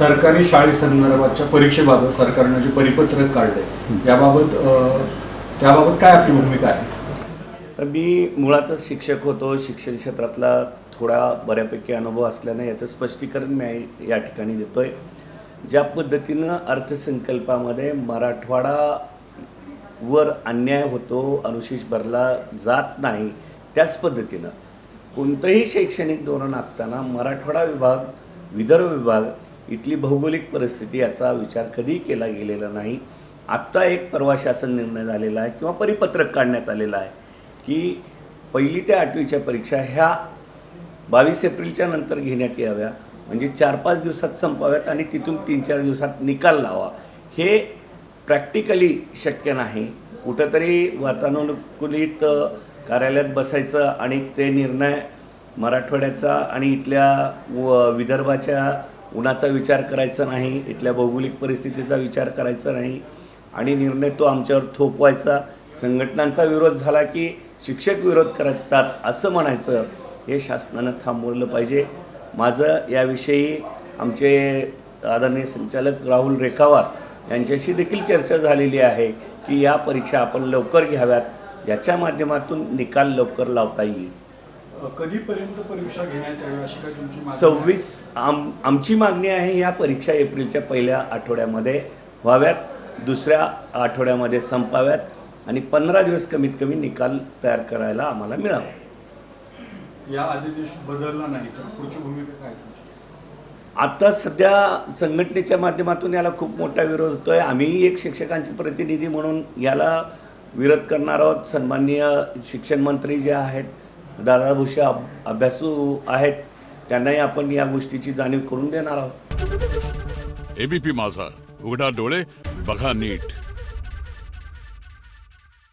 सरकारी शाळेसंदर्भातच्या परीक्षेबाबत सरकारने जे परिपत्रक काढले त्याबाबत काय आपली भूमिका आहे? तर मी मुळातच शिक्षक होतो, शिक्षण क्षेत्रातला थोडा बऱ्यापैकी अनुभव असल्याने याचं स्पष्टीकरण मी या ठिकाणी देतोय। ज्या पद्धतीनं अर्थसंकल्पामध्ये मराठवाडावर अन्याय होतो, अनुशेष भरला जात नाही, त्याच पद्धतीनं कोणतंही शैक्षणिक धोरण आखताना मराठवाडा विभाग, विदर्भ विभाग इथली भौगोलिक परिस्थिती याचा विचार कधी केला गेलेला नाही। आत्ता एक परवा शासन निर्णय झालेला आहे किंवा परिपत्रक काढण्यात आलेलं आहे की 1ली ते 8वीच्या परीक्षा ह्या 22 एप्रिलच्या नंतर घेण्यात याव्या, म्हणजे 4-5 दिवसात संपाव्यात आणि तिथून 3-4 दिवसात निकाल लावा। हे प्रॅक्टिकली शक्य नाही। कुठंतरी वातानुकूलित कार्यालयात बसायचं आणि ते निर्णय मराठवाड्याचा आणि इथल्या विदर्भाच्या उन्हाचा विचार करायचा नाही, इथल्या भौगोलिक परिस्थितीचा विचार करायचा नाही आणि निर्णय तो आमच्यावर थोपवायचा। संघटनांचा विरोध झाला की शिक्षक विरोध करतात असं म्हणायचं, हे शासनानं थांबवलं पाहिजे। माझं याविषयी आमचे आदरणीय संचालक राहुल रेखावार यांच्याशी देखील चर्चा झालेली आहे की या परीक्षा आपण लवकर घ्याव्यात, याच्या माध्यमातून निकाल लवकर लावता येईल। कधीपर्यंत परीक्षा घेण्यात यावी अशी काय तुमची मागणी? आमची मागणी आहे या परीक्षा एप्रिलच्या पहिल्या आठवड्यामध्ये व्हाव्यात, दुसऱ्या आठवड्यामध्ये संपाव्यात आणि 15 दिवस कमीत कमी निकाल तयार करायला आम्हाला मिळावा। या आदेश बदलला नाही तर पुढची भूमिका काय तुमची? आता सध्या संघटनेच्या माध्यमातून याला खूप मोठा विरोध होतोय। आम्ही एक शिक्षकांचे प्रतिनिधी म्हणून याला विरोध करणार आहोत। सन्माननीय शिक्षण मंत्री जे आहेत दादा भुसे अभ्यासू आहेत, त्यांनाही आपण या गोष्टीची जाणीव करून देणार आहोत। एबीपी माझा, उघडा डोळे बघा नीट।